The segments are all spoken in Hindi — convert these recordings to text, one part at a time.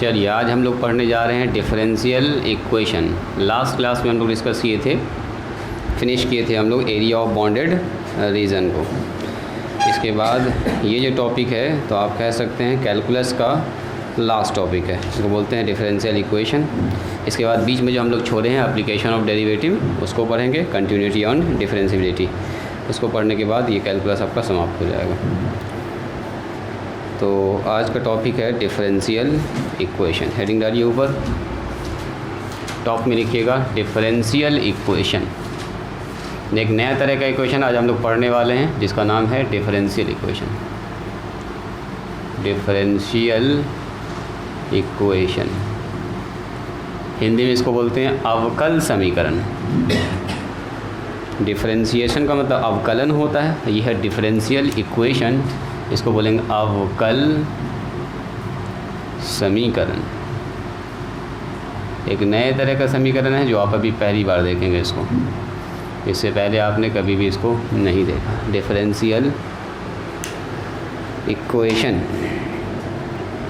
चलिए आज हम लोग पढ़ने जा रहे हैं डिफरेंशियल इक्वेशन। लास्ट क्लास में हम लोग डिस्कस किए थे, फिनिश किए थे हम लोग एरिया ऑफ बॉन्डेड रीजन को। इसके बाद ये जो टॉपिक है तो आप कह सकते हैं कैलकुलस का लास्ट टॉपिक है, इसको बोलते हैं डिफरेंशियल इक्वेशन। इसके बाद बीच में जो हम लोग छोड़े हैं एप्लीकेशन ऑफ डेरिवेटिव उसको पढ़ेंगे, कंटिन्यूटी ऑन डिफरेंशियबिलिटी, उसको पढ़ने के बाद ये कैलकुलस आपका समाप्त हो जाएगा। तो आज का टॉपिक है डिफरेंशियल इक्वेशन। हेडिंग डालिए ऊपर, टॉप में लिखिएगा डिफरेंशियल इक्वेशन। एक नया तरह का इक्वेशन आज हम लोग पढ़ने वाले हैं जिसका नाम है differential equation. Differential equation Hindi में इसको बोलते हैं अवकल समीकरण। डिफरेंशिएशन का मतलब अवकलन होता है, यह है डिफरेंशियल इक्वेशन, इसको बोलेंगे अवकल समीकरण। एक नए तरह का समीकरण है जो आप अभी पहली बार देखेंगे इसको, इससे पहले आपने कभी भी इसको नहीं देखा। Differential equation.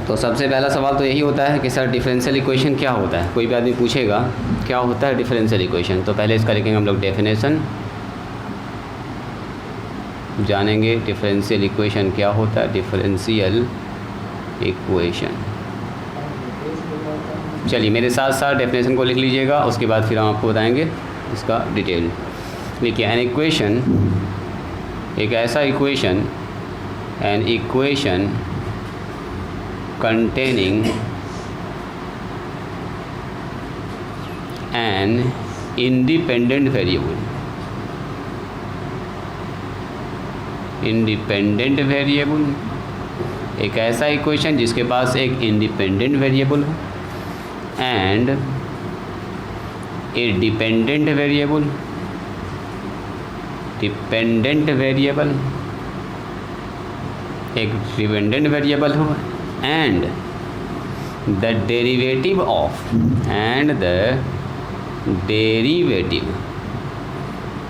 तो सबसे पहला सवाल तो यही होता है कि सर डिफरेंशियल इक्वेशन क्या होता है। कोई भी आदमी पूछेगा क्या होता है डिफरेंशियल इक्वेशन, तो पहले इसका लिखेंगे हम लोग डेफिनेशन, जानेंगे डिफरेंशियल इक्वेशन क्या होता है। डिफरेंशियल इक्वेशन, चलिए मेरे साथ साथ डेफिनेशन को लिख लीजिएगा, उसके बाद फिर हम आपको बताएंगे इसका डिटेल। देखिए एन इक्वेशन, एक ऐसा equation, an equation containing an independent variable, independent variable, एक ऐसा इक्वेशन जिसके पास एक इंडिपेंडेंट वेरिएबल हो, and A dependent variable, dependent variable, एक डिपेंडेंट वेरिएबल हो, and the derivative of, and the derivative,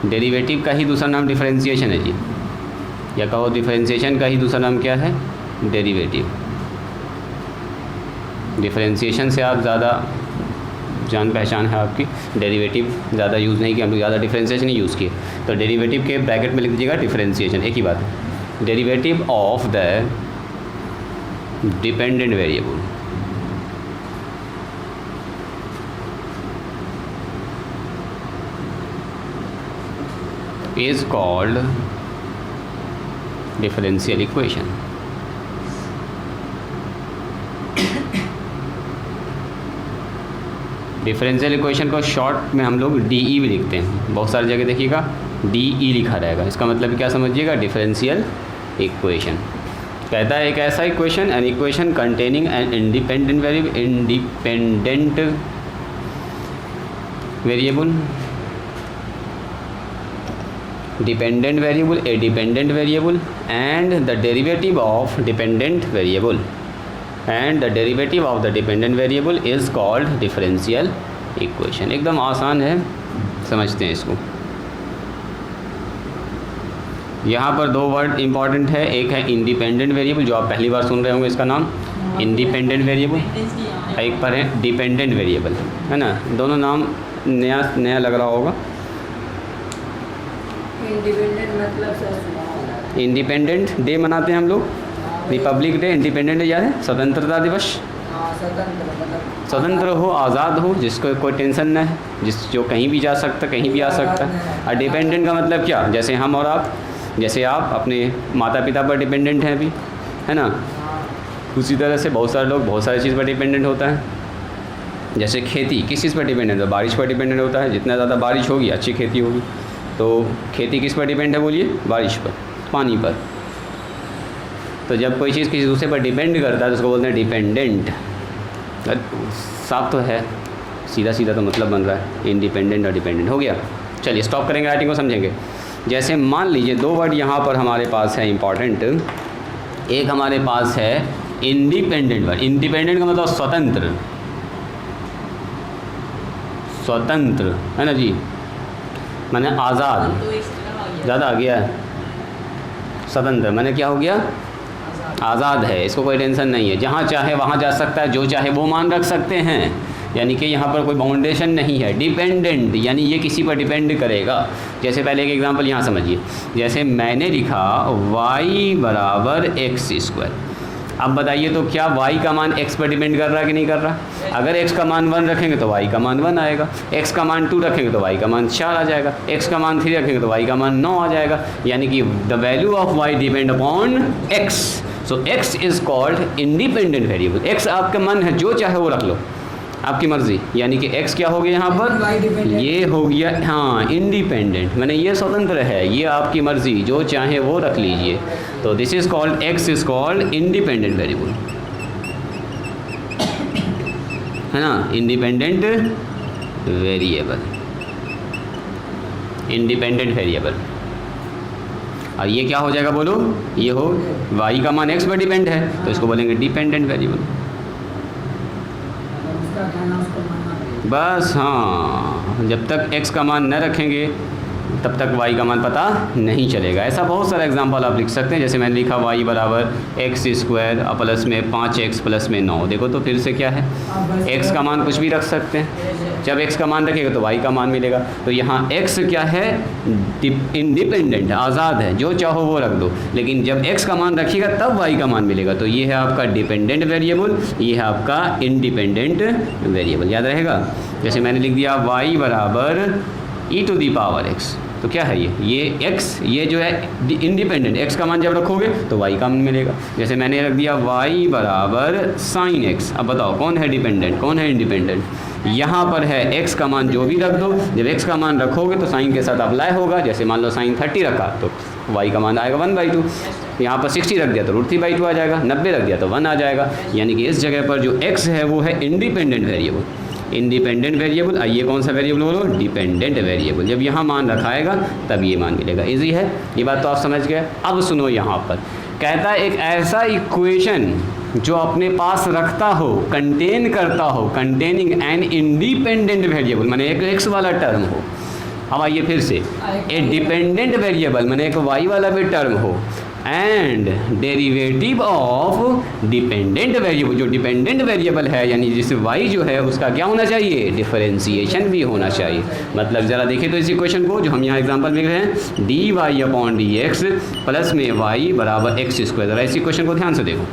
derivative का ही दूसरा नाम डिफरेंशिएशन है जी, या कहो डिफरेंशिएशन का ही दूसरा नाम क्या है, डेरिवेटिव। डिफरेंशिएशन से आप ज़्यादा जान पहचान है आपकी, डेरिवेटिव ज़्यादा यूज़ नहीं किया हम लोग, ज़्यादा डिफरेंशिएशन ही यूज़ किए। तो डेरिवेटिव के ब्रैकेट में लिख दीजिएगा डिफरेंशिएशन, एक ही बात है। Derivative of the dependent variable, is called differential equation। Differential equation को शॉर्ट में हम लोग DE भी लिखते हैं, बहुत सारी जगह देखिएगा DE लिखा रहेगा। इसका मतलब क्या समझिएगा, डिफरेंशियल इक्वेशन। कहता है एक ऐसा equation, an equation containing an independent variable, independent variable, dependent variable, A dependent variable, and the derivative of dependent variable, and the derivative of the dependent variable is called differential equation. एकदम आसान है, समझते हैं इसको। यहाँ पर दो वर्ड इंपॉर्टेंट है, एक है इंडिपेंडेंट वेरिएबल जो आप पहली बार सुन रहे होंगे इसका नाम इंडिपेंडेंट वेरिएबल, एक पर है डिपेंडेंट वेरिएबल, है ना। दोनों नाम नया नया लग रहा होगा। इंडिपेंडेंट मतलब इंडिपेंडेंट डे मनाते हैं हम लोग, रिपब्लिक डे, इंडिपेंडेंट डे याद है, स्वतंत्रता दिवस। स्वतंत्र हो, आज़ाद हो, जिसको कोई टेंशन न है, जो कहीं भी जा सकता, कहीं भी आ सकता है। और डिपेंडेंट का मतलब क्या, जैसे हम और आप, जैसे आप अपने माता पिता पर डिपेंडेंट हैं अभी, है ना, उसी तरह से बहुत सारे लोग बहुत सारी चीज़ पर डिपेंडेंट होता है। जैसे खेती किस चीज़ पर डिपेंडेंट है, बारिश पर डिपेंडेंट होता है, जितना ज़्यादा बारिश होगी अच्छी खेती होगी। तो खेती किस पर डिपेंड है बोलिए, बारिश पर, पानी पर। तो जब कोई चीज़ किसी दूसरे पर डिपेंड करता है तो उसको बोलते हैं डिपेंडेंट। साफ तो है, सीधा सीधा तो मतलब बन रहा है, इंडिपेंडेंट और डिपेंडेंट हो गया। चलिए स्टॉप करेंगे, राइटिंग को समझेंगे। जैसे मान लीजिए दो वर्ड यहाँ पर हमारे पास है इंपॉर्टेंट, एक हमारे पास है इंडिपेंडेंट वर्ड। इंडिपेंडेंट का मतलब स्वतंत्र, स्वतंत्र है ना जी, माने आज़ाद, ज़्यादा आ गया है। स्वतंत्र माने क्या हो गया, आज़ाद है, इसको कोई टेंशन नहीं है, जहाँ चाहे वहाँ जा सकता है, जो चाहे वो मान रख सकते हैं, यानी कि यहाँ पर कोई बाउंडेशन नहीं है। डिपेंडेंट यानी ये किसी पर डिपेंड करेगा। जैसे पहले एक एग्जांपल यहाँ समझिए, जैसे मैंने लिखा y बराबर x²। अब बताइए तो क्या y का मान x पर डिपेंड कर रहा है कि नहीं कर रहा? अगर x का मान 1 रखेंगे तो y का मान 1 आएगा, x का मान 2 रखेंगे तो y का मान 4 आ जाएगा, x का मान 3 रखेंगे तो y का मान 9 आ जाएगा। यानी कि the value of y depend upon x। So x is called independent variable. x आपका मन है, जो चाहे वो रख लो, आपकी मर्ज़ी। यानी कि x क्या हो गया यहाँ पर, ये हो गया हाँ इंडिपेंडेंट, मैंने ये स्वतंत्र है, ये आपकी मर्ज़ी, जो चाहे वो रख लीजिए। तो this is called, x is called independent variable, है ना, इंडिपेंडेंट वेरिएबल, इंडिपेंडेंट वेरिएबल। और ये क्या हो जाएगा बोलो, ये हो y का मान x पर डिपेंड है तो इसको बोलेंगे डिपेंडेंट वेरिएबल। बस हाँ, जब तक x का मान न रखेंगे तब तक y का मान पता नहीं चलेगा। ऐसा बहुत सारा एग्जांपल आप लिख सकते हैं। जैसे मैंने लिखा y बराबर x² प्लस में 5x प्लस में 9। देखो तो फिर से क्या है, x का मान कुछ भी रख सकते हैं, जब x का मान रखेगा तो y का मान मिलेगा। तो यहाँ x क्या है, इंडिपेंडेंट है, आज़ाद है, जो चाहो वो रख दो, लेकिन जब x का मान रखिएगा तब y का मान मिलेगा। तो ये है आपका डिपेंडेंट वेरिएबल, ये है आपका इंडिपेंडेंट वेरिएबल, याद रहेगा। जैसे मैंने लिख दिया y बराबर e⁻x, तो क्या है ये x, ये जो है इंडिपेंडेंट, x का मान जब रखोगे तो y का मान मिलेगा। जैसे मैंने रख दिया y बराबर sin x। अब बताओ कौन है डिपेंडेंट, कौन है इंडिपेंडेंट? यहाँ पर है x का मान जो भी रख दो, जब x का मान रखोगे तो साइन के साथ अप्लाई होगा। जैसे मान लो साइन 30 रखा तो y का मान आएगा 1/2। यहाँ पर 60 रख दिया तो √3/2 आ जाएगा, 90 रख दिया तो 1 आ जाएगा। यानी कि इस जगह पर जो x है वो है इंडिपेंडेंट वेरिएबल, इंडिपेंडेंट वेरिएबल। ये कौन सा वेरिएबल बोलो, डिपेंडेंट वेरिएबल। जब यहाँ मान रखाएगा तब ये मान मिलेगा। इजी है, ये बात तो आप समझ गए। अब सुनो, यहाँ पर कहता है एक ऐसा इक्वेशन जो अपने पास रखता हो, कंटेन करता हो, कंटेनिंग एन इंडिपेंडेंट वेरिएबल, माने एक x वाला टर्म हो। अब आइए फिर से, ए डिपेंडेंट वेरिएबल माने एक y वाला भी टर्म हो, and derivative of dependent variable, जो डिपेंडेंट वेरिएबल है यानी जिस y जो है उसका क्या होना चाहिए, डिफरेंशिएशन भी होना चाहिए। मतलब ज़रा देखिए तो इस इक्वेशन को, जो हम यहाँ एग्जांपल लिख रहे हैं, dy/dx प्लस में y बराबर x²। ज़रा इस इक्वेशन को ध्यान से देखो।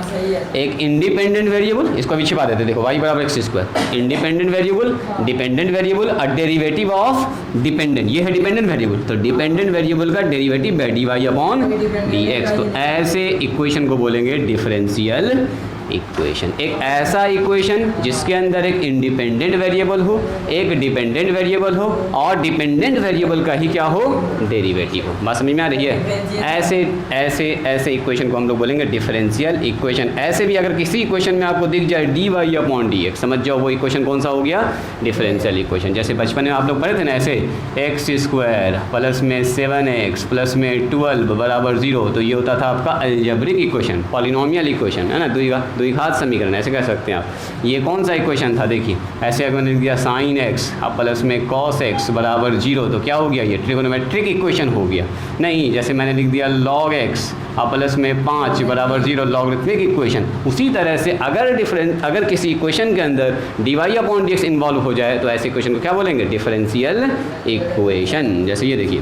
सही है। एक इंडिपेंडेंट वेरिएबल, इसको अभी छिपा देते, देखो y बराबर x², independent variable, dependent variable और डेरिवेटिव ऑफ डिपेंडेंट, ये है डिपेंडेंट वेरिएबल। तो डिपेंडेंट वेरिएबल का डेरिवेटिव है dy/dx। तो ऐसे इक्वेशन को बोलेंगे डिफरेंशियल इक्वेशन। एक ऐसा इक्वेशन जिसके अंदर एक इंडिपेंडेंट वेरिएबल हो, एक डिपेंडेंट वेरिएबल हो और डिपेंडेंट वेरिएबल का ही क्या हो, डेरिवेटिव हो। बात समझ में आ रही है? ऐसे ऐसे ऐसे इक्वेशन को हम लोग बोलेंगे डिफरेंशियल इक्वेशन। ऐसे भी अगर किसी इक्वेशन में आपको दिख जाए dy/dx, समझ जाओ वो इक्वेशन कौन सा हो गया, डिफरेंशियल इक्वेशन। जैसे बचपन में आप लोग पढ़े थे ना, ऐसे x² प्लस में 7x प्लस में 12 बराबर 0, तो ये होता था आपका अलजेब्रिक इक्वेशन, पॉलिनोमियल इक्वेशन, है ना, द्विघात समीकरण ऐसे कह सकते हैं आप। ये कौन सा इक्वेशन था, देखिए ऐसे अगर मैंने दिया sin x अब प्लस में cos x बराबर 0, तो क्या हो गया, ये ट्रिगोनोमेट्रिक इक्वेशन हो गया। नहीं, जैसे मैंने लिख दिया log x अब प्लस में 5 बराबर 0, लॉगरिथमिक इक्वेशन। उसी तरह से अगर किसी इक्वेशन के अंदर dy/dx इन्वॉल्व हो जाए तो ऐसे इक्वेशन को क्या बोलेंगे, डिफरेंशियल इक्वेशन। जैसे ये देखिए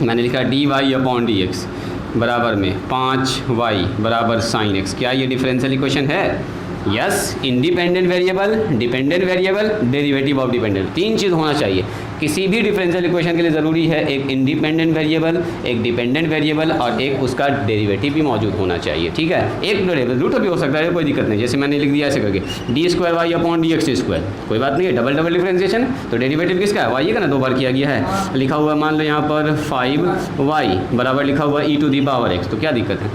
मैंने लिखा dy/dx बराबर में 5y बराबर sin x, क्या ये डिफरेंशियल इक्वेशन है? Yes. Independent variable, dependent variable, derivative of dependent, तीन चीज़ होना चाहिए किसी भी डिफरेंशियल इक्वेशन के लिए। ज़रूरी है एक इंडिपेंडेंट वेरिएबल, एक डिपेंडेंट वेरिएबल और एक उसका डेरिवेटिव भी मौजूद होना चाहिए। ठीक है, एक डेरिवेटिव रूट भी हो सकता है, कोई दिक्कत नहीं। जैसे मैंने लिख दिया ऐसे करके d²y/dx², कोई बात नहीं है, डबल डिफरेंशिएशन। तो डेरिवेटिव किसका है, y का ना, 2 बार किया गया है। लिखा हुआ मान लो यहाँ पर 5y बराबर लिखा हुआ e⁻x, तो क्या दिक्कत है।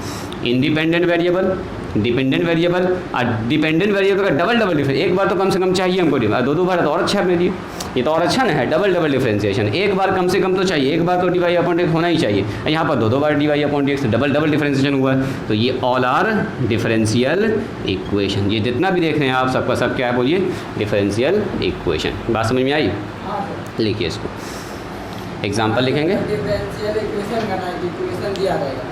इंडिपेंडेंट वेरिएबल, डिपेंडेंट वेरिएबल और डिपेंडेंट वेरिएबल का डबल डिफरेंस, एक बार तो कम से कम चाहिए हमको, 2 बार तो और अच्छा है अपने लिए, ये तो और अच्छा ना है। डबल डिफरेंशिएशन एक बार कम से कम तो चाहिए, एक बार तो dy/dx होना ही चाहिए। यहाँ पर 2 बार dy/dx, डबल डिफरेंशिएशन हुआ है। तो ये ऑल आर डिफरेंशियल इक्वेशन। ये जितना भी देख रहे हैं आप सबका सब क्या है, बोलिए, डिफरेंशियल इक्वेशन। बात समझ में आई? लिखिए इसको, एग्जाम्पल लिखेंगे। डिफरेंशियल इक्वेशन का इक्वेशन दिया रहेगा,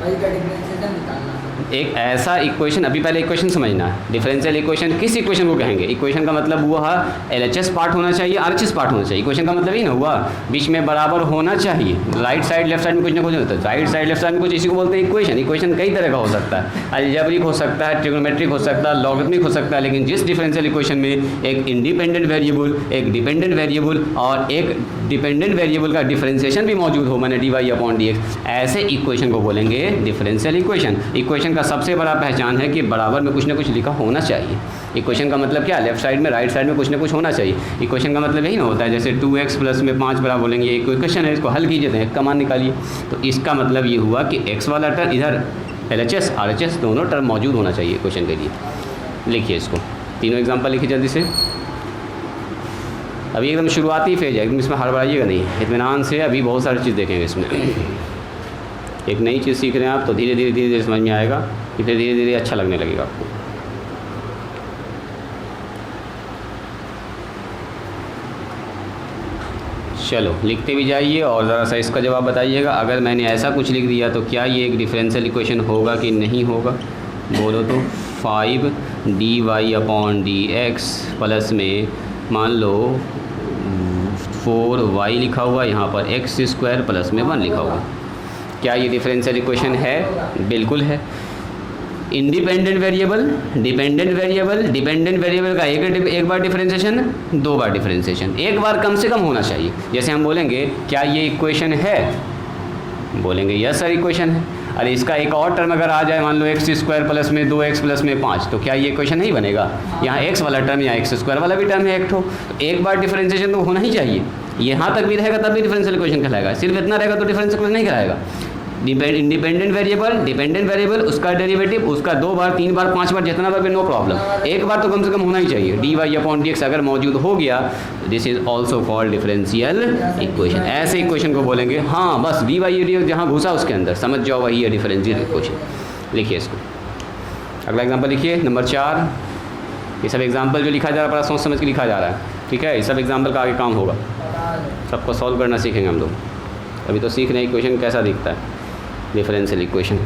वही का डिफरेंशिएशन निकालना। एक ऐसा इक्वेशन, अभी पहले इक्वेशन समझना है। डिफरेंशियल इक्वेशन किस इक्वेशन को कहेंगे? इक्वेशन का मतलब हुआ LHS पार्ट होना चाहिए, RHS पार्ट होना चाहिए। इक्वेशन का मतलब ही ना हुआ बीच में बराबर होना चाहिए, राइट साइड लेफ्ट साइड में कुछ ना कुछ होता है। राइट साइड लेफ्ट साइड में कुछ, इसी को बोलते हैं इक्वेशन। इक्वेशन कई तरह का हो सकता है, अलजेब्रिक हो सकता है, ट्रिग्नोमेट्रिक हो सकता है, लॉगरिथमिक हो सकता है, लेकिन जिस डिफरेंशियल इक्वेशन में एक इंडिपेंडेंट वेरिएबल, एक डिपेंडेंट वेरिएबल और एक डिपेंडेंट वेरिएबल का डिफरेंशिएशन भी मौजूद हो, माने dy/dx, ऐसे इक्वेशन को बोलेंगे डिफरेंशियल इक्वेशन। इक्वेशन का सबसे बड़ा पहचान है कि बराबर में कुछ ना कुछ लिखा होना चाहिए। इक्वेशन का मतलब क्या? लेफ्ट साइड में राइट साइड में कुछ ना कुछ होना चाहिए। इक्वेशन का मतलब यही ना होता है, जैसे 2x प्लस में 5 बराबर बोलेंगे, एक इक्वेशन है, इसको हल कीजिए तो एक का मान निकालिए। तो इसका मतलब ये हुआ कि x वाला टर्म इधर LHS RHS दोनों टर्म मौजूद होना चाहिए इक्वेशन के लिए। लिखिए इसको, तीनों एग्जाम्पल लिखिए जल्दी से। अभी एकदम शुरुआती फेज है, एकदम इसमें हड़बड़ाइएगा नहीं, इत्मीनान से। अभी बहुत सारी चीज़ देखेंगे इसमें। एक नई चीज़ सीख रहे हैं आप, तो धीरे धीरे समझ में आएगा, कि फिर धीरे धीरे अच्छा लगने लगेगा आपको। चलो लिखते भी जाइए और ज़रा सा इसका जवाब बताइएगा। अगर मैंने ऐसा कुछ लिख दिया तो क्या ये एक डिफरेंशियल इक्वेशन होगा कि नहीं होगा? बोलो तो। 5dy/dx प्लस में मान लो 4y लिखा हुआ, यहाँ पर x² प्लस में 1 लिखा हुआ। क्या ये डिफरेंशियल इक्वेशन है? बिल्कुल है। Independent variable, dependent variable, dependent variable का एक बार डिफरेंशिएशन, 2 बार डिफरेंशिएशन, एक बार कम से कम होना चाहिए। जैसे हम बोलेंगे क्या ये इक्वेशन है? बोलेंगे यस सर इक्वेशन है। अरे इसका एक और टर्म अगर आ जाए, मान लो x² प्लस में 2x प्लस में 5, तो क्या ये इक्वेशन नहीं बनेगा? यहाँ x वाला टर्म, यहाँ x² वाला भी टर्म है एक ठो, तो एक बार डिफरेंशिएशन तो होना ही चाहिए। यहाँ तक भी रहेगा तब भी डिफरेंशियल इक्वेशन कहलाएगा, सिर्फ इतना रहेगा तो डिफरेंशियल इक्वेशन नहीं कहलाएगा। इंडिपेंडेंट वेरिएबल, डिपेंडेंट वेरिएबल, उसका डेरिवेटिव, उसका 2 बार 3 बार 5 बार जितना बार भी नो प्रॉब्लम, एक बार तो कम से कम होना ही चाहिए। dy/dx अगर मौजूद हो गया, this is also called differential equation. ऐसे इक्वेशन को बोलेंगे, हाँ बस dy/dx जहाँ घुसा उसके अंदर समझ जाओ वही है डिफरेंशियल इक्वेशन। लिखिए इसको। अगला एग्जाम्पल लिखिए, नंबर 4। ये सब एग्जाम्पल जो लिखा जा रहा है बड़ा सोच समझ के लिखा जा रहा है, ठीक है? ये सब एग्जाम्पल का आगे काम होगा, सबको सॉल्व करना सीखेंगे हम लोग। अभी तो सीख रहे हैं इक्वेशन कैसा दिखता है, डिफरेंशियल इक्वेशन।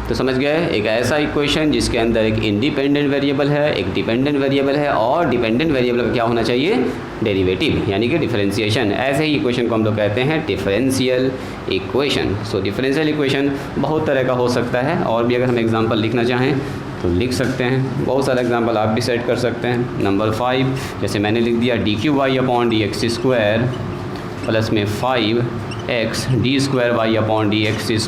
तो समझ गए, एक ऐसा इक्वेशन जिसके अंदर एक इंडिपेंडेंट वेरिएबल है, एक डिपेंडेंट वेरिएबल है, और डिपेंडेंट वेरिएबल का क्या होना चाहिए? डेरिवेटिव, यानी कि डिफरेंशिएशन। ऐसे ही इक्वेशन को हम लोग कहते हैं डिफरेंशियल इक्वेशन। सो डिफरेंशियल इक्वेशन बहुत तरह का हो सकता है, और भी अगर हम एग्जांपल लिखना चाहें तो लिख सकते हैं। बहुत सारे एग्जांपल आप भी सेट कर सकते हैं। नंबर 5 जैसे मैंने लिख दिया dqy/dx² प्लस में 5x d²y/dx²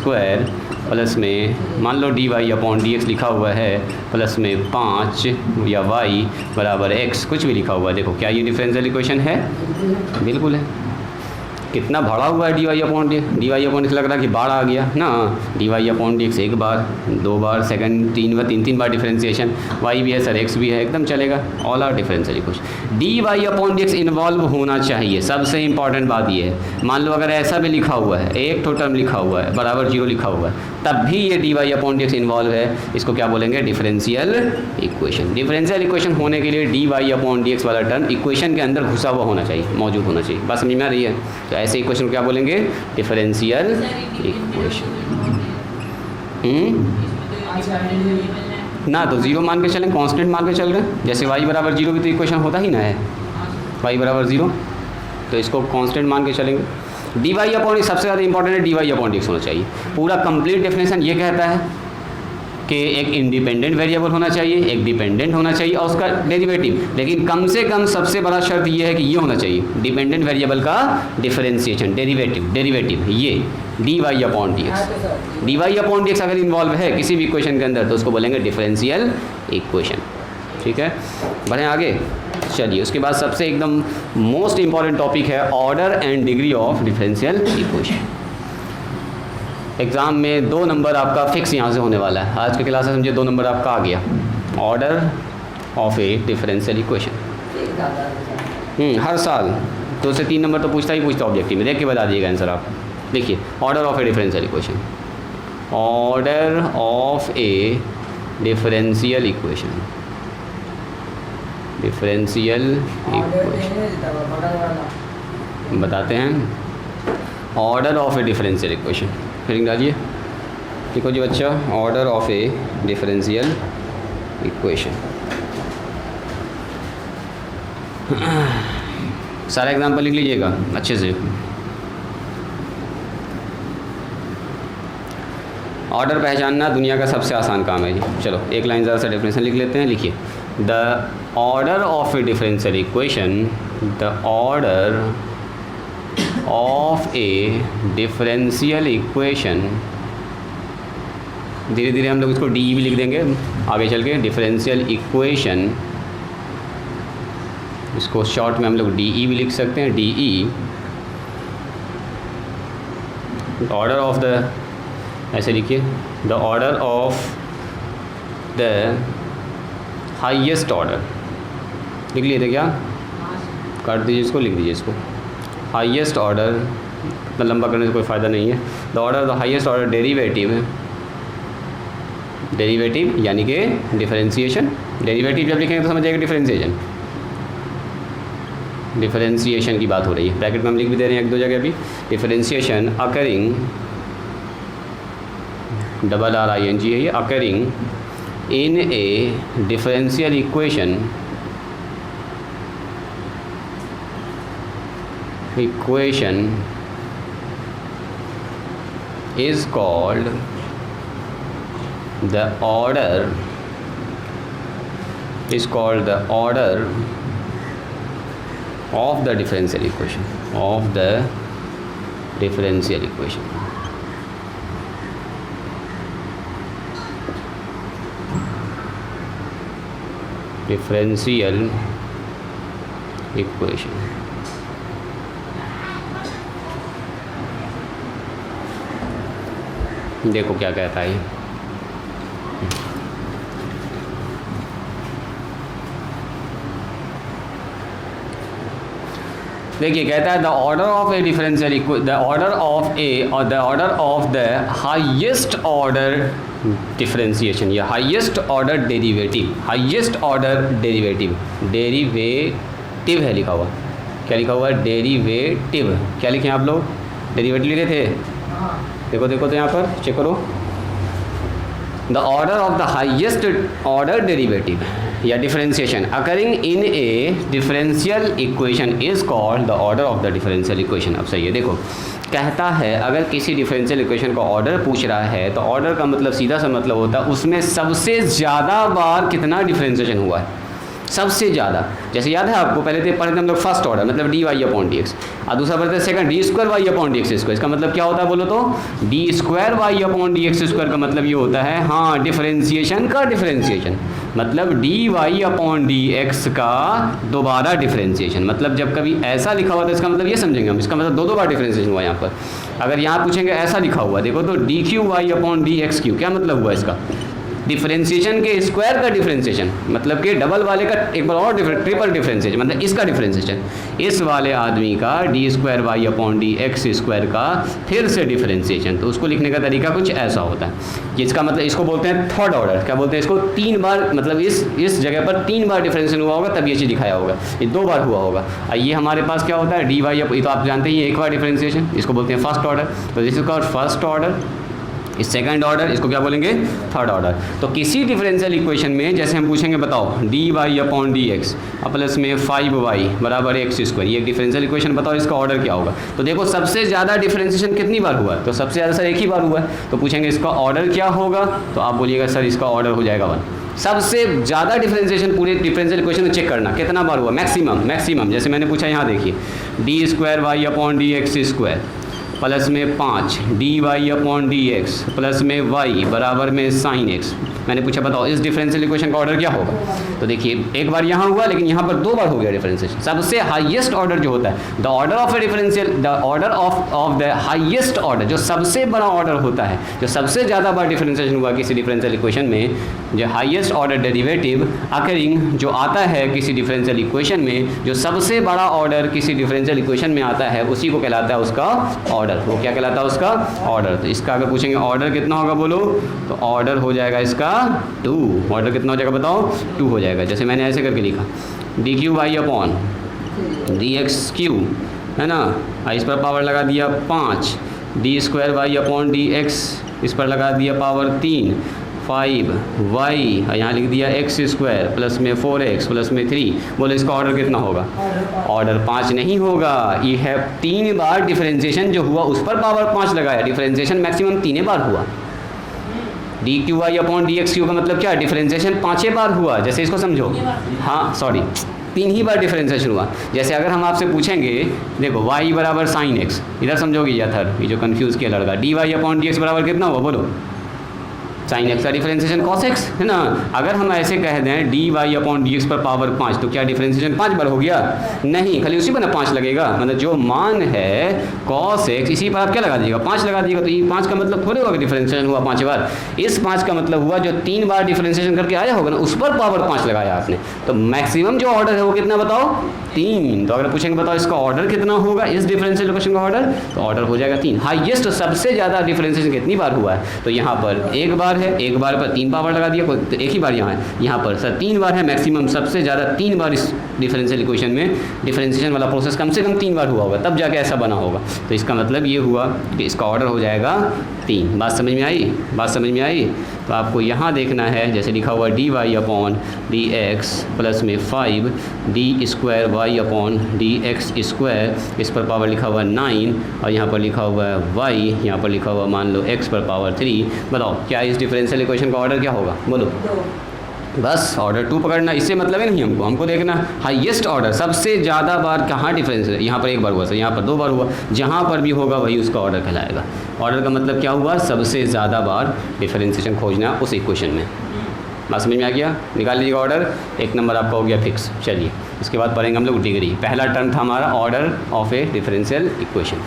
प्लस में मान लो dy/dx लिखा हुआ है, प्लस में 5 या y बराबर x, कुछ भी लिखा हुआ है। देखो क्या ये डिफरेंशियल इक्वेशन है? बिल्कुल है। कितना बढ़ा हुआ है dy/dx लग रहा है कि बाढ़ आ गया ना। dy/dx एक बार, 2 बार, सेकंड 3 बार, 3 बार डिफरेंशिएशन, y भी है सर, x भी है, एकदम चलेगा। All are differential equation. dy/dx involve होना चाहिए, सबसे इंपॉर्टेंट बात ये है। मान लो अगर ऐसा भी लिखा हुआ है, एक तो टर्म लिखा हुआ है बराबर 0 लिखा हुआ है, तब भी ये dy/dx इन्वॉल्व है, इसको क्या बोलेंगे? Differential equation. डिफरेंशियल इक्वेशन होने के लिए dy/dx वाला टर्म इक्वेशन के अंदर घुसा हुआ होना चाहिए, मौजूद होना चाहिए। बात समझ में आ रही है? तो ऐसे इक्वेशन को क्या बोलेंगे? Differential equation. ना तो 0 मान के चलें, कांस्टेंट मान के चल रहे हैं। जैसे y बराबर 0 भी तो इक्वेशन होता ही ना है, y बराबर 0, तो इसको कांस्टेंट मान के चलेंगे। dy/dx सबसे ज़्यादा इंपॉर्टेंट है, dy/dx होना चाहिए। पूरा कंप्लीट डेफिनेशन ये कहता है कि एक इंडिपेंडेंट वेरिएबल होना चाहिए, एक डिपेंडेंट होना चाहिए और उसका डेरिवेटिव, लेकिन कम से कम सबसे बड़ा शर्त ये है कि ये होना चाहिए डिपेंडेंट वेरिएबल का डिफरेंशिएशन, डेरिवेटिव ये dy/dx। dy/dx अगर इन्वॉल्व है किसी भी इक्वेशन के अंदर तो उसको बोलेंगे डिफरेंशियल इक्वेशन। ठीक है, बढ़ें आगे। चलिए, उसके बाद सबसे एकदम मोस्ट इंपॉर्टेंट टॉपिक है order and degree of differential equation. Exam में 2 नंबर आपका फिक्स यहाँ से होने वाला है। आज के क्लास में समझिए 2 नंबर आपका आ गया, order of a differential equation. हर साल 2 से 3 नंबर तो पूछता ही पूछता ऑब्जेक्टिव में। देख के बता दीजिएगा आंसर आप। देखिए, order of a differential equation, order of a differential equation, differential equation. बताते हैं order of a differential equation. फिर डालिए, देखो जी बच्चा, order of a differential equation. सारा एग्जाम्पल लिख लीजिएगा अच्छे से। ऑर्डर पहचानना दुनिया का सबसे आसान काम है जी। चलो एक लाइन ज़रा सा डेफिनेशन लिख लेते हैं। लिखिए, the order of a differential equation, the order of a differential equation, धीरे धीरे हम लोग इसको डी भी लिख देंगे आगे चल के, डिफरेंशियल इक्वेशन, इसको शॉर्ट में हम लोग डी ई भी लिख सकते हैं, D E. Order of the, ऐसे लिखिए, the order of the highest order, लिख लिए थे क्या? काट दीजिए इसको, लिख दीजिए इसको। हाईएस्ट ऑर्डर, इतना लंबा करने से कोई फ़ायदा नहीं है। The order the highest order derivative, derivative यानी कि डिफरेंशिएशन। डेरिवेटिव जब लिखेंगे तो समझिएगा डिफरेंशिएशन, डिफरेंशिएशन की बात हो रही है। ब्रैकेट में हम लिख भी दे रहे हैं एक दो जगह भी, differentiation occurring, double R I N G है ये, occurring in a differential equation, equation is called the order, is called the order of the differential equation, of the differential equation. Differential equation. देखो क्या कहता है। देखिए कहता है the order of a differential equation, the order of a और the order of the highest order differentiation या highest order derivative, highest order derivative, derivative है लिखा हुआ, क्या लिखा हुआ है? डेरिवेटिव। क्या लिखे आप लोग? डेरिवेटिव लिखे थे? देखो देखो तो यहाँ पर चेक करो, the order of the highest order derivative या differentiation occurring in a differential equation is called the order of the differential equation. अब सही है, देखो कहता है अगर किसी डिफरेंशियल इक्वेशन का ऑर्डर पूछ रहा है तो ऑर्डर का मतलब सीधा सा मतलब होता है उसमें सबसे ज़्यादा बार कितना डिफरेंशिएशन हुआ है, सबसे ज़्यादा। जैसे याद है आपको, पहले थे पढ़े थे हम लोग फर्स्ट ऑर्डर मतलब D Y upon D X, और दूसरा पढ़ते थे second D square Y upon D X square. इसका मतलब क्या होता है बोलो तो? D square Y upon D X square का मतलब ये होता है, हाँ, डिफरेंशिएशन का डिफरेंशिएशन, मतलब D Y upon D X का दोबारा डिफरेंशिएशन। मतलब जब कभी ऐसा लिखा हुआ तो इसका मतलब ये समझेंगे हम, इसका मतलब दो बार डिफरेंशिएशन हुआ यहाँ पर। अगर यहाँ पूछेंगे ऐसा लिखा हुआ देखो तो D cube Y upon D X cube, क्या मतलब हुआ इसका? डिफरेंशिएशन के स्क्वायर का डिफरेंशिएशन, मतलब कि डबल वाले का एक बार और ट्रिपल डिफरेंशिएशन, मतलब इसका डिफरेंशिएशन, इस वाले आदमी का D square Y upon D X square का फिर से डिफरेंशिएशन। तो उसको लिखने का तरीका कुछ ऐसा होता है, जिसका मतलब इसको बोलते हैं थर्ड ऑर्डर। क्या बोलते हैं इसको? 3 बार, मतलब इस जगह पर 3 बार डिफरेंशिएशन हुआ होगा तब ये चीज़ दिखाया होगा, ये 2 बार हुआ होगा। और ये हमारे पास क्या होता है? डी वाई, ये तो आप जानते हैं, ये एक बार डिफरेंशिएशन, इसको बोलते हैं फर्स्ट ऑर्डर। तो this is called first order, इस सेकंड ऑर्डर, इसको क्या बोलेंगे? Third order. तो किसी डिफरेंशियल इक्वेशन में जैसे हम पूछेंगे बताओ D Y upon D X plus में 5y बराबर एक्स स्क्वायर, ये डिफरेंशियल इक्वेशन बताओ इसका ऑर्डर क्या होगा? तो देखो सबसे ज़्यादा डिफरेंशिएशन कितनी बार हुआ है? तो सबसे ज़्यादा सर एक ही बार हुआ है। तो पूछेंगे इसका ऑर्डर क्या होगा? तो आप बोलिएगा सर इसका ऑर्डर हो जाएगा 1। सबसे ज़्यादा डिफरेंशिएशन पूरे डिफरेंशियल इक्वेशन में चेक करना कितना बार हुआ, मैक्सिमम। मैक्सिमम जैसे मैंने पूछा यहाँ देखिए, D square Y upon D X square plus में 5 D Y upon D X plus में वाई बराबर में साइन एक्स। मैंने पूछा बताओ इस डिफरेंशियल इक्वेशन का ऑर्डर क्या होगा? तो देखिए एक बार यहाँ हुआ, लेकिन यहाँ पर 2 बार हो गया डिफरेंशिएशन। सबसे हाईएस्ट ऑर्डर जो होता है, the order of a differential, the order of the highest order, जो सबसे बड़ा ऑर्डर होता है, जो सबसे ज़्यादा बार डिफरेंशिएशन हुआ किसी डिफरेंशियल इक्वेशन में, जो हाईएस्ट ऑर्डर डेरिवेटिव अकरिंग जो आता है किसी डिफरेंशियल इक्वेशन में, जो सबसे बड़ा ऑर्डर किसी डिफरेंशियल इक्वेशन में आता है, उसी को कहलाता है उसका ऑर्डर। वो क्या कहलाता है? उसका ऑर्डर। तो इसका अगर पूछेंगे ऑर्डर कितना होगा बोलो, तो ऑर्डर हो जाएगा इसका 2। ऑर्डर कितना हो जाएगा बताओ? 2 हो जाएगा। जैसे मैंने ऐसे करके लिखा, D cube Y upon D X cube है ना। इस पर पावर लगा दिया 5, D square Y upon D X, इस पर लगा दिया पावर 3, 5 वाई, और यहाँ लिख दिया एक्स स्क्वायर प्लस में 4x प्लस में 3। बोले इसका ऑर्डर कितना होगा? ऑर्डर 5 नहीं होगा। ये है 3 बार डिफरेंशिएशन जो हुआ उस पर पावर 5 लगाया, डिफरेंशिएशन मैक्सिमम 3 बार हुआ। D cube Y upon D X cube का मतलब क्या? डिफरेंशिएशन 5 बार हुआ। जैसे इसको समझो, हाँ सॉरी 3 ही बार डिफरेंशिएशन हुआ। जैसे अगर हम आपसे पूछेंगे, देखो y बराबर साइन एक्स, इधर समझोगे या थर, ये जो कंफ्यूज किया लड़का, D Y upon D X बराबर कितना हुआ बोलो? साइन एक्स का डिफरेंशिएशन कॉस एक्स, है ना। अगर हम ऐसे कह दें D Y upon D X पर पावर 5, तो क्या डिफरेंशिएशन 5 बार हो गया? नहीं, खाली उसी पर ना 5 लगेगा। मतलब जो मान है कॉस एक्स, इसी पर आप क्या लगा दीजिएगा? 5 लगा दीजिएगा। तो ये 5 का मतलब थोड़े होगा कि डिफरेंशिएशन हुआ 5 बार। इस 5 का मतलब हुआ जो 3 बार डिफरेंशिएशन करके आया होगा ना, उस पर पावर 5 लगाया आपने। तो मैक्सिमम जो ऑर्डर है वो कितना बताओ? 3। तो अगर पूछेंगे बताओ इसका ऑर्डर कितना होगा, इस डिफरेंशियल इक्वेशन का ऑर्डर, तो ऑर्डर हो जाएगा 3। हाईएस्ट सबसे ज़्यादा डिफरेंशिएशन कितनी बार हुआ है? तो यहाँ पर 1 बार है, 1 बार पर 3 पावर लगा दिया, तो एक ही बार यहाँ है। यहाँ पर सर 3 बार है, मैक्सिमम सबसे ज़्यादा 3 बार इस डिफरेंशियल इक्वेशन में डिफरेंशिएशन वाला प्रोसेस कम से कम 3 बार हुआ होगा, तब जाके ऐसा बना होगा। तो इसका मतलब ये हुआ कि इसका ऑर्डर हो जाएगा 3। बात समझ में आई? बात समझ में आई? तो आपको यहाँ देखना है, जैसे लिखा हुआ D Y upon D X plus में 5 D square Y upon D X square, इस पर पावर लिखा हुआ 9, और यहाँ पर लिखा हुआ है वाई, यहाँ पर लिखा हुआ मान लो एक्स पर पावर 3। बताओ क्या इस डिफरेंशियल इक्वेशन का ऑर्डर क्या होगा? बोलो। बस ऑर्डर 2 पकड़ना, इससे मतलब है नहीं हमको देखना हाईएस्ट ऑर्डर, सबसे ज़्यादा बार कहाँ डिफरेंस है। यहाँ पर 1 बार हुआ सर, यहाँ पर 2 बार हुआ, जहाँ पर भी होगा वही उसका ऑर्डर कहलाएगा। ऑर्डर का मतलब क्या हुआ? सबसे ज़्यादा बार डिफरेंशिएशन खोजना उस इक्वेशन में। बात समझ में आ गया? निकाल लीजिएगा ऑर्डर, 1 नंबर आपका हो गया फिक्स। चलिए इसके बाद पढ़ेंगे हम लोग डिग्री। पहला टर्म था हमारा order of a differential equation.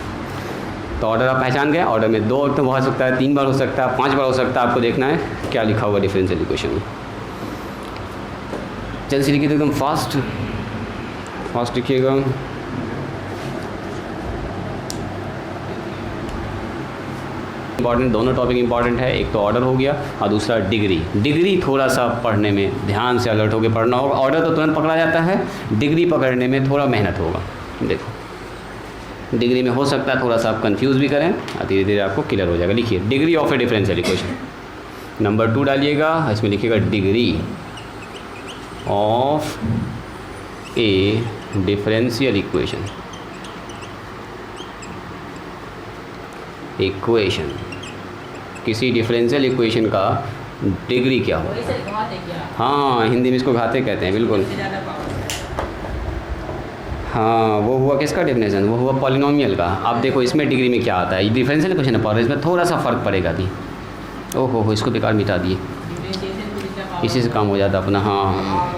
तो ऑर्डर आप पहचान गए। ऑर्डर में 2 तो हो सकता है, 3 बार हो सकता है, 5 बार हो सकता है। आपको देखना है क्या लिखा हुआ डिफरेंशियल इक्वेशन में। जल्दी से लिखिए, एकदम फास्ट लिखिएगा। इंपॉर्टेंट, दोनों टॉपिक इंपॉर्टेंट है। एक तो ऑर्डर हो गया और दूसरा डिग्री। डिग्री थोड़ा सा पढ़ने में ध्यान से अलर्ट होकर पढ़ना होगा। ऑर्डर तो तुरंत पकड़ा जाता है, डिग्री पकड़ने में थोड़ा मेहनत होगा। देखो डिग्री में हो सकता है थोड़ा सा आप कंफ्यूज भी करें, और धीरे धीरे आपको क्लियर हो जाएगा। लिखिए degree of a differential equation, number 2 डालिएगा, इसमें लिखिएगा degree of a differential equation. Equation, किसी डिफरेंशियल इक्वेशन का डिग्री क्या हो? हाँ, हिंदी में इसको घाते कहते हैं, बिल्कुल। हाँ, वो हुआ किसका डेफिनेशन? वो हुआ पॉलिनोमियल का। आप देखो इसमें डिग्री में क्या आता है, डिफरेंशियल इक्वेशन है, इसमें थोड़ा सा फ़र्क पड़ेगा भी। ओहो, इसको बेकार मिटा दिए, इसी से काम हो जाता अपना। हाँ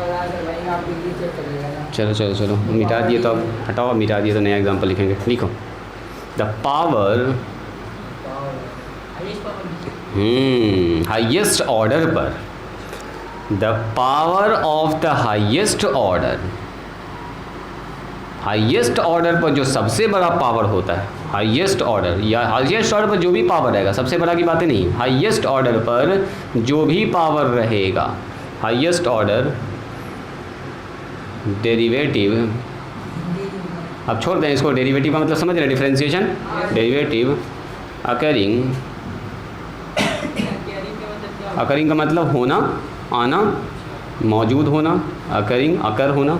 चलो मिटा दिए तो अब हटाओ, मिटा दिए तो नया एग्जाम्पल लिखेंगे। लिखो द पावर हाईएस्ट ऑर्डर पर, the power of the highest order. Highest order पर जो सबसे बड़ा पावर होता है, हाईएस्ट ऑर्डर या हाईएस्ट ऑर्डर पर जो भी पावर रहेगा, सबसे बड़ा की बातें नहीं, हाईएस्ट ऑर्डर पर जो भी पावर रहेगा, हाईएस्ट ऑर्डर डेरिवेटिव। अब छोड़ दें इसको, डेरिवेटिव का मतलब समझ रहे हैं, डिफरेंशिएशन, डेरिवेटिव अकरिंग। अकरिंग का मतलब होना, आना, मौजूद होना, अकरिंग अकर होना,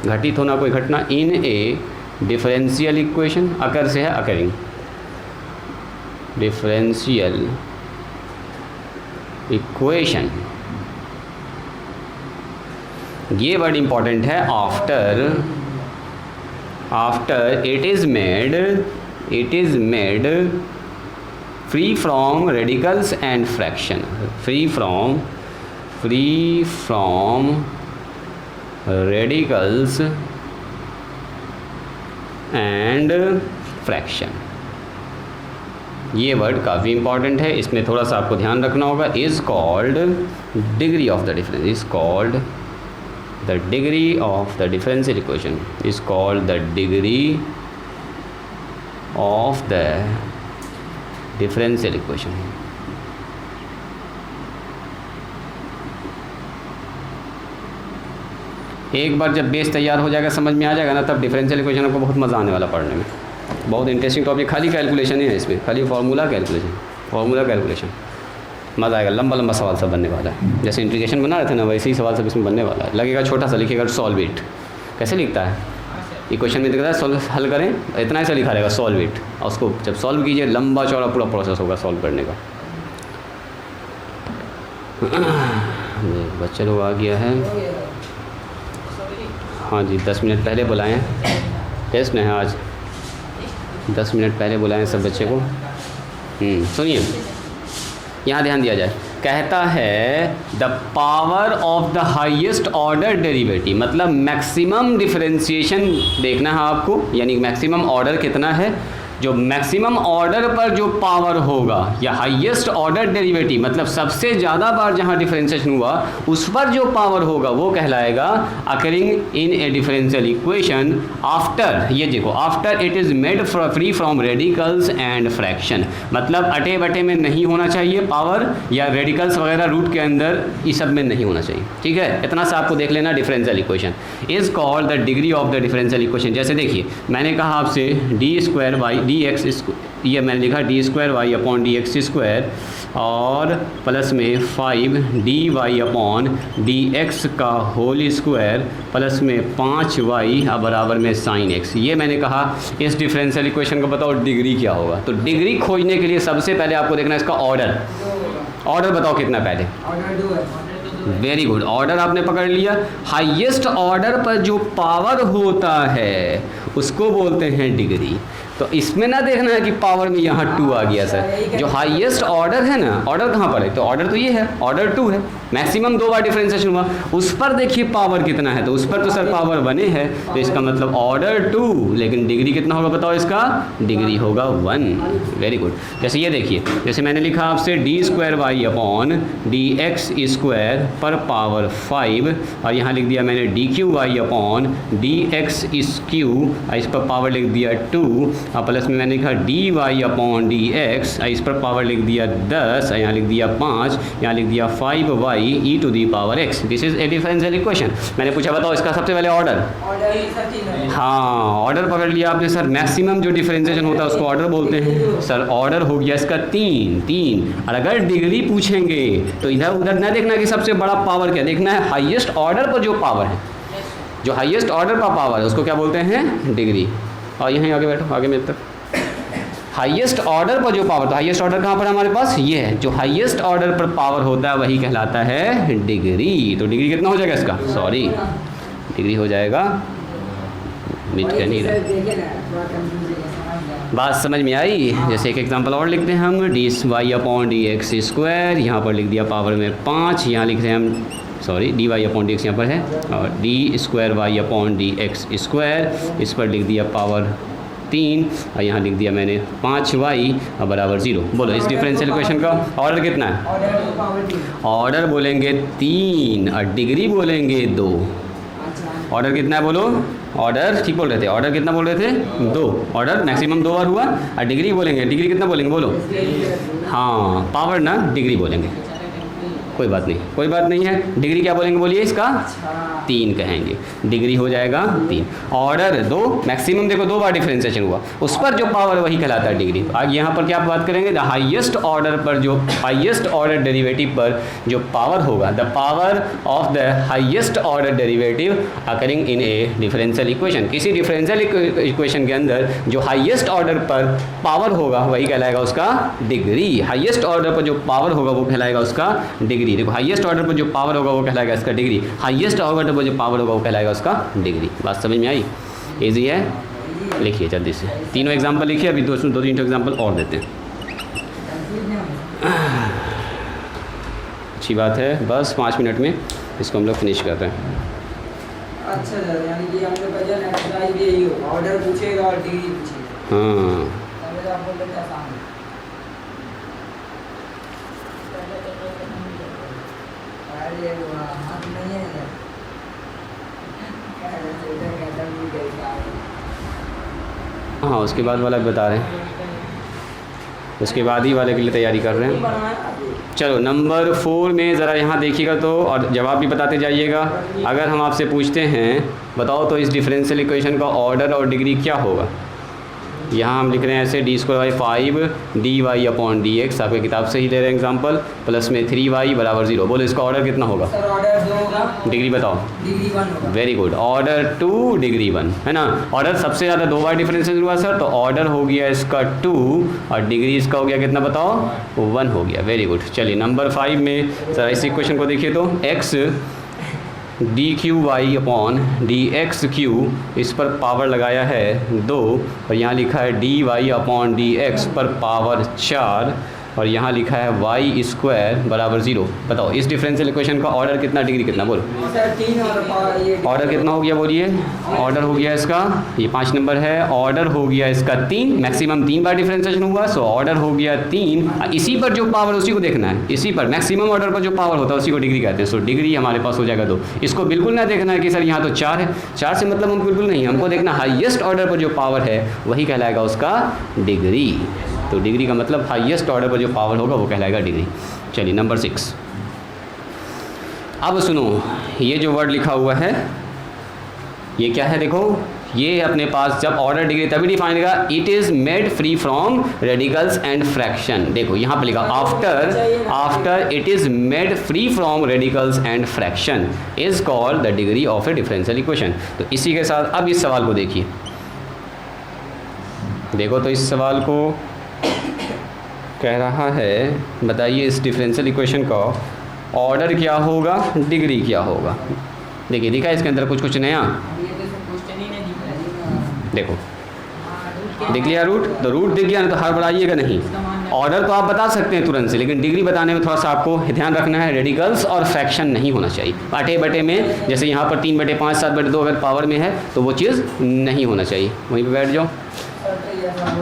घटित होना, कोई घटना, इन ए डिफरेंशियल इक्वेशन। अकर से है अकरिंग, डिफरेंशियल इक्वेशन। ये वर्ड इंपॉर्टेंट है। After it is made free from radicals and fraction. Free from radicals and fraction. ये वर्ड काफ़ी इंपॉर्टेंट है, इसमें थोड़ा सा आपको ध्यान रखना होगा। Is called degree of the difference, is called the degree of the differential equation, is called the degree of the differential equation. एक बार जब बेस तैयार हो जाएगा, समझ में आ जाएगा ना, तब डिफरेंशियल इक्वेशन आपको बहुत मज़ा आने वाला पढ़ने में। बहुत इंटरेस्टिंग टॉपिक, खाली कैलकुलेशन ही है इसमें, खाली फार्मूला कैलकुलेशन, मज़ा आएगा। लंबा लंबा सवाल सब बनने वाला है, जैसे इंटीग्रेशन बना रहे थे ना, वैसे ही सवाल सब इसमें बनने वाला है। लगेगा छोटा सा, लिखिएगा सॉल्व इट। कैसे लिखता है इक्वेशन में, दिखता है सॉल्व, हल करें, इतना ऐसा लिखा रहेगा सॉल्व इट, और उसको जब सॉल्व कीजिए लंबा चौड़ा पूरा प्रोसेस होगा सॉल्व करने का। बच्चे लोग आ गया है, हाँ जी 10 मिनट पहले बुलाएं, टेस्ट नहीं है आज, 10 मिनट पहले बुलाएं सब बच्चे को। सुनिए, यहाँ ध्यान दिया जाए, कहता है the power of the highest order derivative, मतलब मैक्सिमम डिफरेंशिएशन देखना है आपको, यानी मैक्सिमम ऑर्डर कितना है, जो मैक्सिमम ऑर्डर पर जो पावर होगा, या हाईएस्ट ऑर्डर डेरिवेटिव मतलब सबसे ज़्यादा बार जहाँ डिफरेंशिएशन हुआ उस पर जो पावर होगा वो कहलाएगा occurring in a differential equation after, ये देखो, after it is made free from radicals and fraction, मतलब अटे बटे में नहीं होना चाहिए पावर, या रेडिकल्स वगैरह रूट के अंदर, इस सब में नहीं होना चाहिए। ठीक है, इतना सा आपको देख लेना। Differential equation is called the degree of the differential equation. जैसे देखिए, मैंने कहा आपसे D square Y D X, ये मैंने लिखा D square Y upon D X square, और प्लस में 5 D Y upon D X का होल स्क्वायर, प्लस में 5 वाई बराबर में साइन एक्स। ये मैंने कहा इस डिफरेंशियल इक्वेशन का बताओ डिग्री क्या होगा। तो डिग्री खोजने के लिए सबसे पहले आपको देखना है इसका ऑर्डर। ऑर्डर बताओ कितना पहले। ऑर्डर 2 है। वेरी गुड, ऑर्डर आपने पकड़ लिया। हाईएस्ट ऑर्डर पर जो पावर होता है उसको बोलते हैं डिग्री। तो इसमें ना देखना है कि पावर में यहाँ 2 आ गया सर, जो हाईएस्ट ऑर्डर है ना, ऑर्डर कहाँ पर है, तो ऑर्डर तो ये है, ऑर्डर 2 है, मैक्सिमम 2 बार डिफरेंशिएशन हुआ, उस पर देखिए पावर कितना है, तो उस पर तो सर पावर 1 है, तो इसका मतलब ऑर्डर 2, लेकिन डिग्री कितना होगा बताओ इसका, डिग्री होगा 1। Very good. जैसे ये देखिए, जैसे मैंने लिखा आपसे D square Y upon D X square पर पावर 5, और यहाँ लिख दिया मैंने D cube Y upon D X cube, इस पर पावर लिख दिया 2, और प्लस में मैंने लिखा D Y upon D X, इस पर पावर लिख दिया 10, यहाँ लिख दिया 5, यहाँ लिख दिया 5 Y E to the power X. This is a differential equation. मैंने पूछा बताओ इसका सबसे पहले ऑर्डर। हाँ, ऑर्डर पकड़ लिया आपने सर। मैक्सिमम जो डिफरेंशिएशन होता है उसको ऑर्डर बोलते हैं सर। ऑर्डर हो गया इसका 3। और अगर डिग्री पूछेंगे तो इधर उधर ना देखना कि सबसे बड़ा पावर क्या, देखना है हाईएस्ट ऑर्डर पर जो पावर है, जो हाईएस्ट ऑर्डर पर पावर है उसको क्या बोलते हैं, डिग्री। और यहीं आगे बैठो, आगे मेरे तक। हाईएस्ट ऑर्डर पर जो पावर, तो हाईएस्ट ऑर्डर कहाँ पर हमारे पास, ये है, जो हाईएस्ट ऑर्डर पर पावर होता है वही कहलाता है डिग्री। तो डिग्री कितना हो जाएगा इसका, सॉरी डिग्री हो जाएगा, मिट कर नहीं रहा, बात समझ में आई। जैसे एक एग्जांपल और लिखते हैं हम, D Y upon D X square, यहाँ पर लिख दिया पावर में 5, यहाँ लिख रहे हैं हम, sorry D Y upon D X यहाँ पर है, और D square Y upon D X square, इस पर लिख दिया पावर 3, और यहाँ लिख दिया मैंने 5 वाई बराबर 0। बोलो इस डिफरेंशियल इक्वेशन का ऑर्डर कितना है, ऑर्डर बोलेंगे 3 और डिग्री बोलेंगे 2। ऑर्डर कितना है बोलो, ऑर्डर ठीक बोल रहे थे, ऑर्डर कितना बोल रहे थे, 2। ऑर्डर मैक्सिमम 2 बार हुआ, और डिग्री बोलेंगे, डिग्री कितना बोलेंगे बोलो, हाँ पावर ना डिग्री बोलेंगे, कोई बात नहीं, कोई बात नहीं है। डिग्री क्या बोलेंगे बोलिए इसका, 3 कहेंगे, डिग्री हो जाएगा 3। ऑर्डर 2, मैक्सिमम देखो 2 बार डिफरेंशिएशन हुआ, उस पर जो पावर वही कहलाता है डिग्री। आगे यहाँ पर क्या बात करेंगे, द हाईएस्ट ऑर्डर पर जो हाईएस्ट ऑर्डर डेरिवेटिव पर जो पावर होगा, the power of the highest order derivative occurring in a differential equation. किसी डिफरेंशियल इक्वेशन के अंदर जो हाईएस्ट ऑर्डर पर पावर होगा वही कहलाएगा उसका डिग्री। हाईएस्ट ऑर्डर पर जो पावर होगा वो कहलाएगा उसका डिग्री। देखो हाईएस्ट ऑर्डर पर जो पावर होगा वो कहलाएगा इसका डिग्री, हाईएस्ट ऑर्डर पर जो पावर होगा वो कहलाएगा उसका डिग्री। बात समझ में आई, इजी है। लिखिए जल्दी से, तीनों एग्जांपल लिखिए, अभी 2-3 एग्जांपल और देते हैं। अच्छी बात है, बस 5 मिनट में इसको हम लोग फिनिश करते हैं। अच्छा सर, यानी कि हम लोग का जो एक्सरसाइज भी यही होगा, ऑर्डर पूछेगा और डिग्री पूछेगा। हाँ पहले आप बोल रहे आसान है, अरे वाह हाथ नहीं है इधर, हाँ उसके बाद वाला बता रहे हैं। उसके बाद ही वाले के लिए तैयारी कर रहे हैं। बनाया चलो नंबर 4 में ज़रा यहाँ देखिएगा तो, और जवाब भी बताते जाइएगा। अगर हम आपसे पूछते हैं बताओ तो इस डिफरेंशियल इक्वेशन का ऑर्डर और डिग्री क्या होगा। यहाँ हम लिख रहे हैं ऐसे d² / 5 dy/dx, आपके किताब से ही ले रहे हैं एग्जांपल, प्लस में 3y = 0। बोलो इसका ऑर्डर कितना होगा। सर ऑर्डर 2 होगा, डिग्री बताओ। डिग्री 1 होगा। वेरी गुड, ऑर्डर 2 डिग्री 1 है ना। ऑर्डर सबसे ज़्यादा 2 बार डिफरेंशियल हुआ सर, तो ऑर्डर हो गया इसका 2 और डिग्री इसका हो गया कितना बताओ 1 हो गया। Very good. चलिए नंबर 5 में सर इस इक्वेशन को देखिए तो x dqy/dx3, इस पर पावर लगाया है 2 और यहाँ लिखा है dy/dx पर पावर 4 और यहाँ लिखा है y² = 0। बताओ इस डिफरेंशियल इक्वेशन का ऑर्डर कितना डिग्री कितना बोलो। सर 3 और ये ऑर्डर कितना हो गया बोलिए। ऑर्डर हो गया इसका, ये 5 नंबर है, ऑर्डर हो गया इसका 3, मैक्सिमम 3 बार डिफरेंशिएशन हुआ, सो ऑर्डर हो गया 3। इसी पर जो पावर उसी को देखना है, इसी पर मैक्सिमम ऑर्डर पर जो पावर होता है उसी को डिग्री कहते हैं। सो डिग्री हमारे पास हो जाएगा 2। इसको बिल्कुल ना देखना है कि सर यहाँ तो 4 है, 4 से मतलब हम बिल्कुल नहीं, हमको देखना हाईएस्ट ऑर्डर पर जो पावर है वही कहलाएगा उसका डिग्री। तो डिग्री का मतलब हाईएस्ट ऑर्डर पर जो पावर होगा वो कहलाएगा डिग्री। चलिए नंबर 6। अब सुनो, ये जो वर्ड लिखा हुआ है ये क्या है देखो, ये अपने पास जब ऑर्डर डिग्री तभी डिफाइन होगा, it is made free from radicals and fraction. देखो यहाँ पे लिखा after it is made free from radicals and fraction is called the degree of a differential equation. तो इसी के साथ अब इस सवाल को देखिए, देखो तो इस सवाल को कह रहा है बताइए इस डिफरेंशियल इक्वेशन का ऑर्डर क्या होगा, डिग्री क्या होगा। देखिए दिखा इसके अंदर कुछ नया, देखो दिख लिया रूट, तो रूट दिख गया ना तो हड़बड़ाइएगा नहीं। ऑर्डर तो आप बता सकते हैं तुरंत से, लेकिन डिग्री बताने में थोड़ा सा आपको ध्यान रखना है, रेडिकल्स और फ्रैक्शन नहीं होना चाहिए। बाटे बटे में जैसे यहाँ पर 3/5 7/2 अगर पावर में है तो वो चीज़ नहीं होना चाहिए, वहीं पे बैठ जाओ।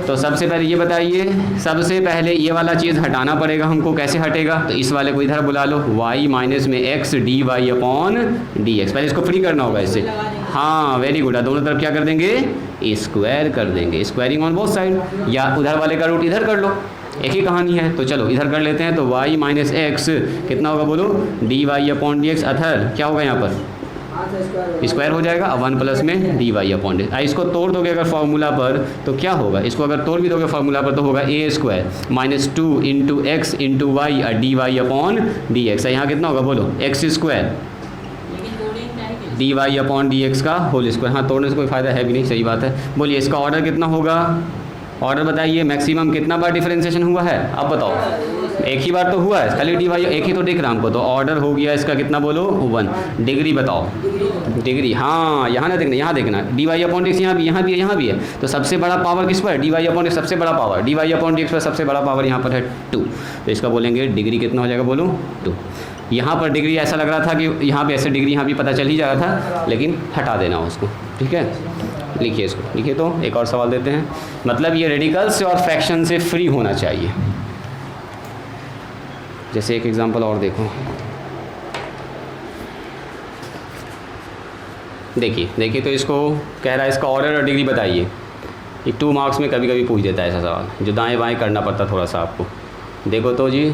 तो सबसे पहले ये बताइए, सबसे पहले ये वाला चीज़ हटाना पड़ेगा हमको। कैसे हटेगा, तो इस वाले को इधर बुला लो, y माइनस में x dy/dx। पहले इसको फ्री करना होगा इससे। हाँ वेरी गुड, दोनों तरफ क्या कर देंगे स्क्वायर कर देंगे, स्क्वायरिंग ऑन बोथ साइड, या उधर वाले का रूट इधर कर लो, एक ही कहानी है। तो चलो इधर कर लेते हैं, तो y माइनस x कितना होगा बोलो dy/dx, अथर क्या होगा यहाँ पर स्क्वायर हो जाएगा, अब 1 प्लस में dy/dx। इसको तोड़ दोगे अगर फार्मूला पर तो क्या होगा, इसको अगर तोड़ भी दोगे फार्मूला पर तो होगा a² minus 2 × x × y dy/dx। यहाँ कितना होगा बोलो x² dy/dx का होल स्क्वायर। हाँ तोड़ने से कोई फ़ायदा है भी नहीं, सही बात है। बोलिए इसका ऑर्डर कितना होगा, ऑर्डर बताइए, मैक्सिमम कितना बार डिफरेंशिएशन हुआ है, अब बताओ। एक ही बार तो हुआ है, खाली dy एक ही तो दिख रहा हमको, तो ऑर्डर हो गया इसका कितना बोलो 1। डिग्री बताओ, डिग्री हाँ यहाँ ना देखना, यहाँ देखना dy/dx यहाँ भी है। तो सबसे बड़ा पावर किस पर, dy/dx सबसे बड़ा पावर, dy/dx पर सबसे बड़ा पावर यहाँ पर है 2, तो इसका बोलेंगे डिग्री कितना हो जाएगा बोलो 2। यहाँ पर डिग्री ऐसा लग रहा था कि यहाँ पे ऐसे डिग्री यहाँ भी पता चल ही जा रहा था, लेकिन हटा देना उसको, ठीक है। लिखिए इसको, लिखिए तो एक और सवाल देते हैं। मतलब ये रेडिकल्स और फ्रैक्शन से फ्री होना चाहिए। जैसे एक एग्जांपल और देखो, देखिए तो इसको कह रहा है इसका ऑर्डर और डिग्री बताइए। ये 2 मार्क्स में कभी कभी पूछ देता है ऐसा सवाल, जो दाएं बाएं करना पड़ता थोड़ा सा आपको। देखो तो जी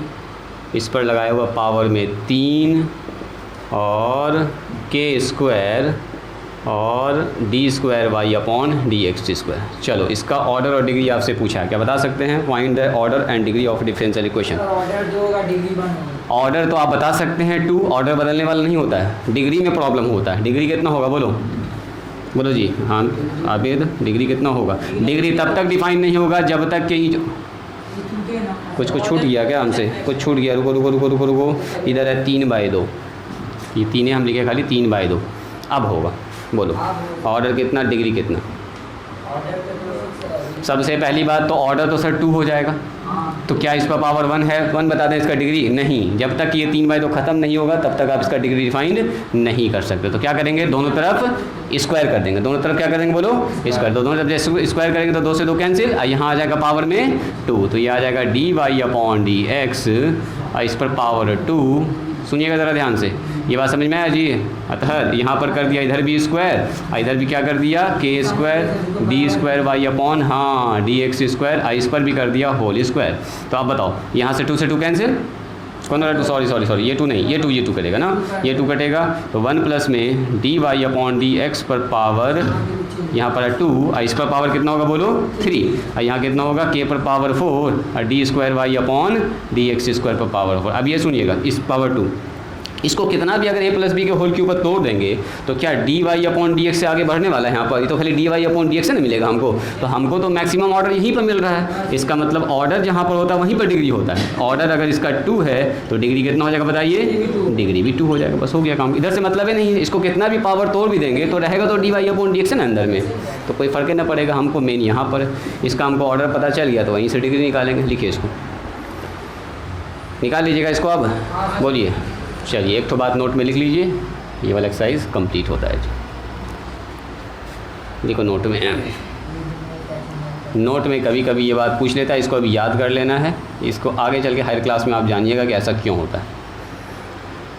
इस पर लगाया हुआ पावर में 3 और k² और d²y/dx²। चलो इसका ऑर्डर और डिग्री आपसे पूछा है, क्या बता सकते हैं, find the order and degree of differential equation. Order 2 होगा, डिग्री 1 होगा। ऑर्डर तो आप बता सकते हैं 2, ऑर्डर बदलने वाला नहीं होता है, डिग्री में प्रॉब्लम होता है। डिग्री कितना होगा बोलो जी, हाँ आबिद डिग्री कितना होगा। डिग्री तब तक डिफाइन नहीं होगा जब तक कि कुछ छूट गया क्या हमसे, कुछ छूट गया, रुको, इधर है 3/2, ये 3 हम लिखे खाली 3/2। अब होगा बोलो ऑर्डर कितना, डिग्री कितना। सबसे पहली बात तो ऑर्डर तो सर 2 हो जाएगा, तो क्या इसका पावर 1 है, 1 बता दें इसका डिग्री नहीं। जब तक ये 3/2 ख़त्म नहीं होगा तब तक आप इसका डिग्री डिफाइंड नहीं कर सकते। तो क्या करेंगे, दोनों तरफ स्क्वायर कर देंगे, दोनों तरफ क्या करेंगे बोलो स्क्वायर। दोनों तरफ जैसे स्क्वायर करेंगे तो 2 से 2 कैंसिल, यहाँ आ जाएगा पावर में 2, तो ये आ जाएगा dy/dx, इस पर पावर 2 सुनिएगा ज़रा ध्यान से, ये बात समझ में आया जी। अतः यहाँ पर कर दिया इधर भी स्क्वायर, इधर भी क्या कर दिया के square D square Y upon हाँ डी एक्स स्क्वायर, इस पर भी कर दिया होल स्क्वायर। तो आप बताओ यहाँ से 2 से 2 कैंसिल, कौन वाला 2, सॉरी ये 2 नहीं, ये 2 कटेगा ना, ये 2 कटेगा तो 1 प्लस में D Y upon D X पर पावर यहाँ पर 2, इस पर पावर कितना होगा बोलो 3, और यहाँ कितना होगा के पर पावर 4 और D square Y upon D X square पर पावर 4। अब ये सुनिएगा, इस पावर 2 इसको कितना भी अगर a प्लस बी के होल के ऊपर तोड़ देंगे तो क्या डी वाई अपॉन डी एक्स से आगे बढ़ने वाला है यहाँ पर, ये तो खाली D Y upon D x से ना मिलेगा हमको तो मैक्सिमम ऑर्डर यहीं पर मिल रहा है। इसका मतलब ऑर्डर जहाँ पर होता है वहीं पर डिग्री होता है। ऑर्डर अगर इसका 2 है तो डिग्री कितना हो जाएगा बताइए, डिग्री भी 2 हो जाएगा, बस हो गया काम। इधर से मतलब ही नहीं है, इसको कितना भी पावर तोड़ भी देंगे तो रहेगा तो D Y upon D X है ना अंदर में, तो कोई फ़र्क ना पड़ेगा हमको। मेन यहाँ पर इसका हमको ऑर्डर पता चल गया तो वहीं से डिग्री निकालेंगे। लिखिए इसको, निकाल लीजिएगा इसको। अब बोलिए, चलिए एक तो बात नोट में लिख लीजिए, ये वाला एक्सरसाइज कंप्लीट होता है। देखो नोट में कभी कभी ये बात पूछ लेता है, इसको अभी याद कर लेना है, इसको आगे चल के हायर क्लास में आप जानिएगा कि ऐसा क्यों होता है।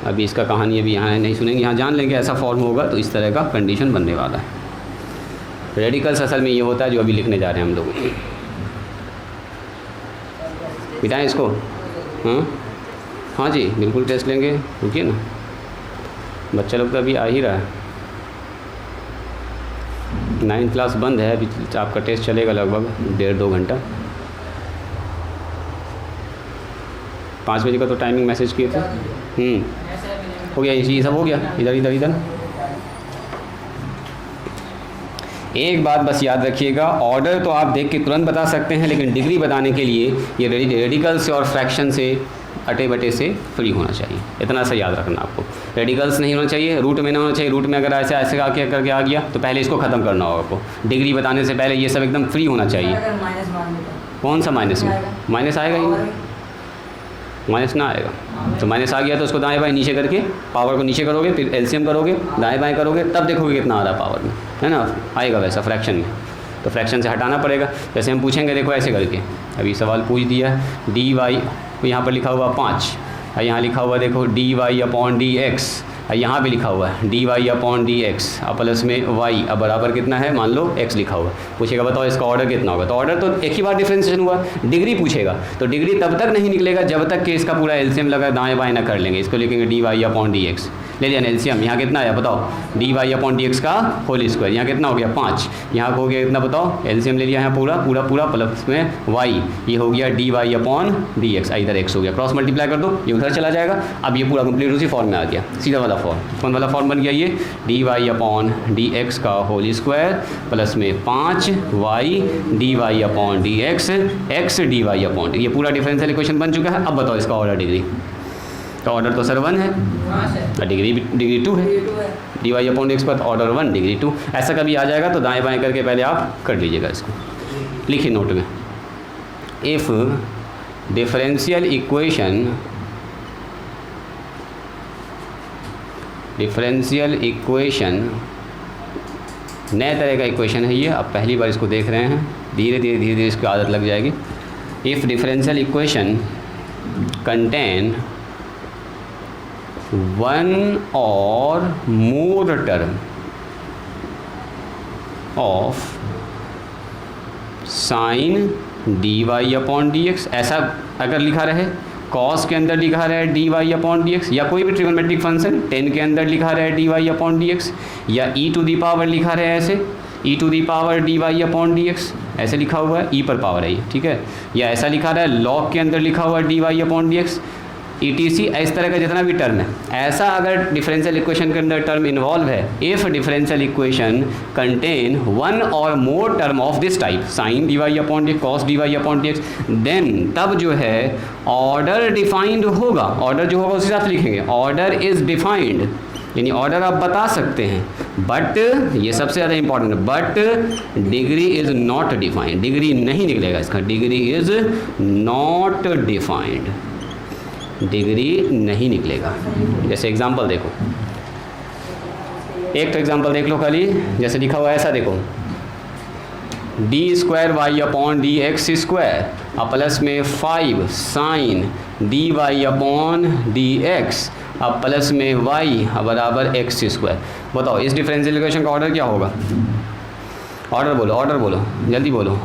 अभी इसका कहानी अभी यहाँ नहीं सुनेंगे, यहाँ जान लेंगे ऐसा फॉर्म होगा तो इस तरह का कंडीशन बनने वाला है। रेडिकल्स असल में ये होता है जो अभी लिखने जा रहे हैं हम लोग। बिताएँ इसको, हाँ जी बिल्कुल टेस्ट लेंगे, रुकिए ना, बच्चा लोग तो अभी आ ही रहा है। 9th क्लास बंद है अभी, आपका टेस्ट चलेगा लगभग 1.5-2 घंटा। 5 बजे का तो टाइमिंग मैसेज किए थे। हो गया, ये सब हो गया। इधर एक बात बस याद रखिएगा, ऑर्डर तो आप देख के तुरंत बता सकते हैं, लेकिन डिग्री बताने के लिए ये रेडिकल से और फ्रैक्शन से अटे बटे से फ्री होना चाहिए। इतना सा याद रखना आपको। रेडिकल्स नहीं होना चाहिए, रूट में ना होना चाहिए। रूट में अगर ऐसे ऐसे आके करके आ गया तो पहले इसको ख़त्म करना होगा आपको। डिग्री बताने से पहले ये सब एकदम फ्री होना चाहिए। कौन सा माइनस में? माइनस आएगा ही, माइनस ना आएगा तो माइनस आ गया तो उसको दाएं बाएं नीचे करके पावर को नीचे करोगे, फिर एलसीएम करोगे, दाएं बाएं करोगे, तब देखोगे कितना आ रहा पावर में, है ना, आएगा वैसा फ्रैक्शन में। तो फ्रैक्शन से हटाना पड़ेगा। जैसे हम पूछेंगे, देखो ऐसे करके, अभी सवाल पूछ दिया डी वाई, यहाँ पर लिखा हुआ 5, और यहाँ लिखा हुआ देखो D Y upon D X, और यहाँ भी लिखा हुआ है D Y upon D X, और प्लस में वाई, अब बराबर कितना है, मान लो एक्स लिखा हुआ। पूछेगा बताओ इसका ऑर्डर कितना होगा, तो ऑर्डर तो एक ही बार डिफरेंशिएशन हुआ। डिग्री पूछेगा तो डिग्री तब तक नहीं निकलेगा जब तक कि इसका पूरा एलसीएम लगा दाएं बाएं ना कर लेंगे। इसको लिखेंगे D Y upon D X, ले लिया एलसीएम। यहाँ कितना आया बताओ, D Y upon D X का होल स्क्वायर, यहाँ कितना हो गया 5, यहाँ हो गया कितना बताओ, एलसीएम ले लिया यहाँ पूरा प्लस में वाई, ये हो गया D Y upon D X, इधर एक्स हो गया, क्रॉस मल्टीप्लाई कर दो, ये उधर चला जाएगा। अब ये पूरा कंप्लीट उसी फॉर्म में आ गया, सीधा वाला फॉर्म। कौन वाला फॉर्म बन गया ये, D Y upon D X का होल स्क्वायर प्लस में 5 Y D Y upon D X, X D Y upon, ये पूरा डिफरेंशियल इक्वेशन बन चुका है। अब बताओ इसका ऑर्डर डिग्री, तो ऑर्डर तो सर 1 है और डिग्री 2 है। D Y upon D X पर ऑर्डर 1 डिग्री 2, ऐसा कभी आ जाएगा तो दाएं बाएं करके पहले आप कर लीजिएगा इसको। लिखिए नोट में, इफ़ डिफरेंशियल इक्वेशन नए तरह का इक्वेशन है ये, आप पहली बार इसको देख रहे हैं, धीरे धीरे इसकी आदत लग जाएगी। If differential equation contain one or more term of sin dy upon D X, ऐसा अगर लिखा रहे, कॉस के अंदर लिखा रहे D Y upon D X, या कोई भी ट्रिगोनोमेट्रिक फंक्शन टेन के अंदर लिखा रहे D Y upon D X, या ई टू दी पावर लिखा रहे ऐसे E to the power D Y upon D X, ऐसे लिखा हुआ है, ई पर पावर है ये, ठीक है, या ऐसा लिखा रहा है लॉग के अंदर लिखा हुआ है D Y upon D X, ETC, इस तरह का जितना भी टर्म है, ऐसा अगर डिफरेंशियल इक्वेशन के अंदर टर्म इन्वॉल्व है, if differential equation contain one और more term of this type, sine D Y upon D, cos D Y upon D X, then तब जो है ऑर्डर डिफाइंड होगा। ऑर्डर जो होगा उसी हिसाब से लिखेंगे, ऑर्डर इज़ डिफाइंड, यानी ऑर्डर आप बता सकते हैं, बट ये सबसे ज़्यादा इंपॉर्टेंट है, but degree is not defined, degree नहीं निकलेगा इसका, degree is not defined, degree नहीं निकलेगा। जैसे एग्जांपल देखो, एक तो एग्जांपल देख लो खाली, जैसे लिखा हुआ है ऐसा देखो, D square Y upon D X square और प्लस में 5 sine D Y upon D X अब प्लस में वाई बराबर एक्स स्क्वायर। बताओ इस डिफरेंशियल इक्वेशन का ऑर्डर क्या होगा? ऑर्डर बोलो जल्दी बोलो।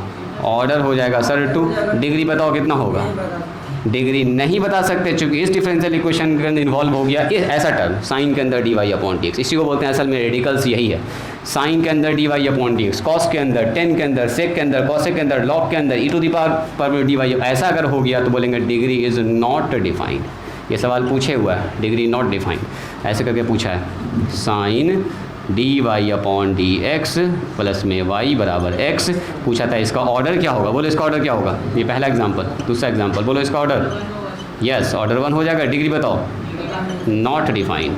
ऑर्डर हो जाएगा सर 2। डिग्री बताओ कितना होगा? नहीं पता। डिग्री नहीं बता सकते क्योंकि इस डिफरेंशियल इक्वेशन के अंदर इन्वॉल्व हो गया ऐसा टर्म साइन के अंदर D Y upon D X. इसी को बोलते हैं असल में रेडिकल्स यही है। साइन के अंदर D Y upon D X, cos के अंदर, टेन के अंदर, सेक के अंदर, कॉसेक के अंदर, लॉग के अंदर E to the power D Y. ऐसा अगर हो गया तो बोलेंगे डिग्री इज़ नॉट डिफाइंड। ये सवाल पूछे हुआ है, डिग्री नॉट डिफाइंड ऐसे करके पूछा है। Sine D Y upon D X plus में वाई बराबर एक्स पूछा था। इसका ऑर्डर क्या होगा? बोलो इसका ऑर्डर क्या होगा? ये पहला एग्जाम्पल। दूसरा एग्जाम्पल बोलो इसका ऑर्डर। यस ऑर्डर 1 हो जाएगा। डिग्री बताओ। Not defined.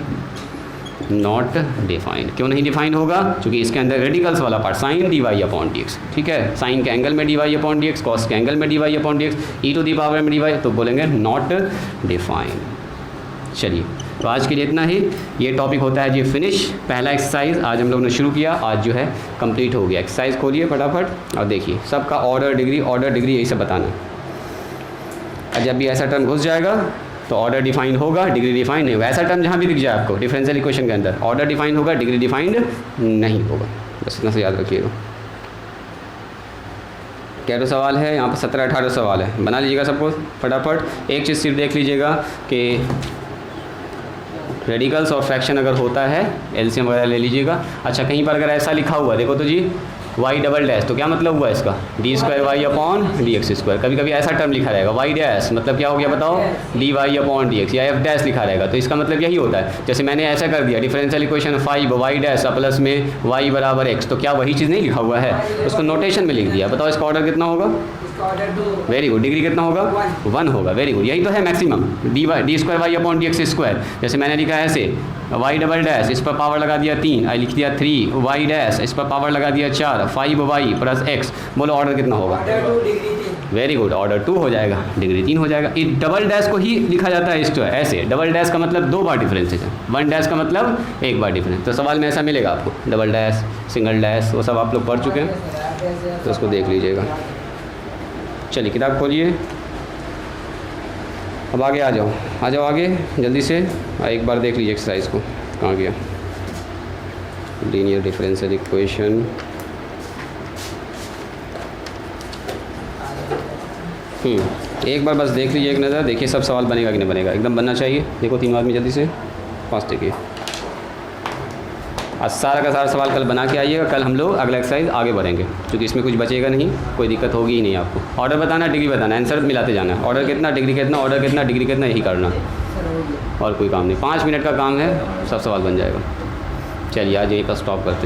नॉट डिफाइंड क्यों नहीं डिफाइंड होगा? क्योंकि इसके अंदर रेडिकल्स वाला part sine D Y upon D X, ठीक है। साइन के एंगल में D Y upon D X, cos के एंगल में D Y upon D X, E to the power में डी वाई, तो बोलेंगे नॉट डिफाइंड। चलिए तो आज के लिए इतना ही। ये टॉपिक होता है जी फिनिश। पहला एक्सरसाइज आज हम लोग ने शुरू किया, आज जो है कंप्लीट हो गया। एक्सरसाइज खोलिए फटाफट और देखिए सबका ऑर्डर डिग्री यही सब बताना है। और जब भी ऐसा टर्म घुस जाएगा तो ऑर्डर डिफाइन होगा, डिग्री डिफाइन नहीं होगा। ऐसा टर्म जहाँ भी दिख जाए आपको डिफरेंशियल इक्वेशन के अंदर ऑर्डर डिफाइन होगा, डिग्री डिफाइंड नहीं होगा। बस इतना से याद रखिएगा। क्या सवाल है यहाँ पर? 17-18 सवाल है। बना लीजिएगा सबको फटाफट। एक चीज़ सिर्फ देख लीजिएगा कि रेडिकल्स और फ्रैक्शन अगर होता है एलसीएम वगैरह ले लीजिएगा। अच्छा कहीं पर अगर ऐसा लिखा हुआ देखो तो जी वाई डबल डैश, तो क्या मतलब हुआ इसका? D square Y upon D X square. कभी कभी ऐसा टर्म लिखा रहेगा वाई डैश, मतलब क्या हो गया बताओ? D Y upon D X, या एफ डैश लिखा रहेगा तो इसका मतलब यही होता है। जैसे मैंने ऐसा कर दिया differential equation 5 Y dash plus में वाई बराबर एक्स, तो क्या वही चीज़ नहीं लिखा हुआ है? उसको नोटेशन में लिख दिया। बताओ इसका ऑर्डर कितना होगा? Very good. डिग्री कितना होगा? 1 होगा। Very good. यही तो है maximum. D square Y upon D X square. जैसे मैंने लिखा है ऐसे वाई डबल डैश, इस पर पावर लगा दिया 3, आई लिख दिया 3 वाई डैश, इस पर पावर लगा दिया 4, 5 वाई प्लस एक्स। बोलो ऑर्डर कितना होगा? Very good. ऑर्डर 2 हो जाएगा, डिग्री 3 हो जाएगा। इस डबल डैश को ही लिखा जाता है इसको ऐसे। डबल डैश का मतलब 2 बार डिफरेंस है, 1 डैश का मतलब 1 बार डिफरेंस। तो सवाल में ऐसा मिलेगा आपको डबल डैश, सिंगल डैश, वो सब आप लोग पढ़ चुके हैं तो उसको देख लीजिएगा। चलिए किताब खोलिए। अब आगे आ जाओ आगे जल्दी से। एक बार देख लीजिए एक्सरसाइज को, कहाँ गया? Linear differential equation. एक बार बस देख लीजिए, एक नज़र देखिए सब सवाल बनेगा कि नहीं बनेगा। एकदम बनना चाहिए। देखो 3 आदमी जल्दी से फास्ट देखिए। आज सारा का सारा सवाल कल बना के आइएगा। कल हम लोग अगला एक्सरसाइज आगे बढ़ेंगे क्योंकि इसमें कुछ बचेगा नहीं, कोई दिक्कत होगी ही नहीं आपको। ऑर्डर बताना, डिग्री बताना, आंसर मिलाते जाना है। ऑर्डर कितना, डिग्री कितना, ऑर्डर कितना, डिग्री कितना, यही करना और कोई काम नहीं। 5 मिनट का काम है, सब सवाल बन जाएगा। चलिए आज यहीं पर स्टॉप करते हैं।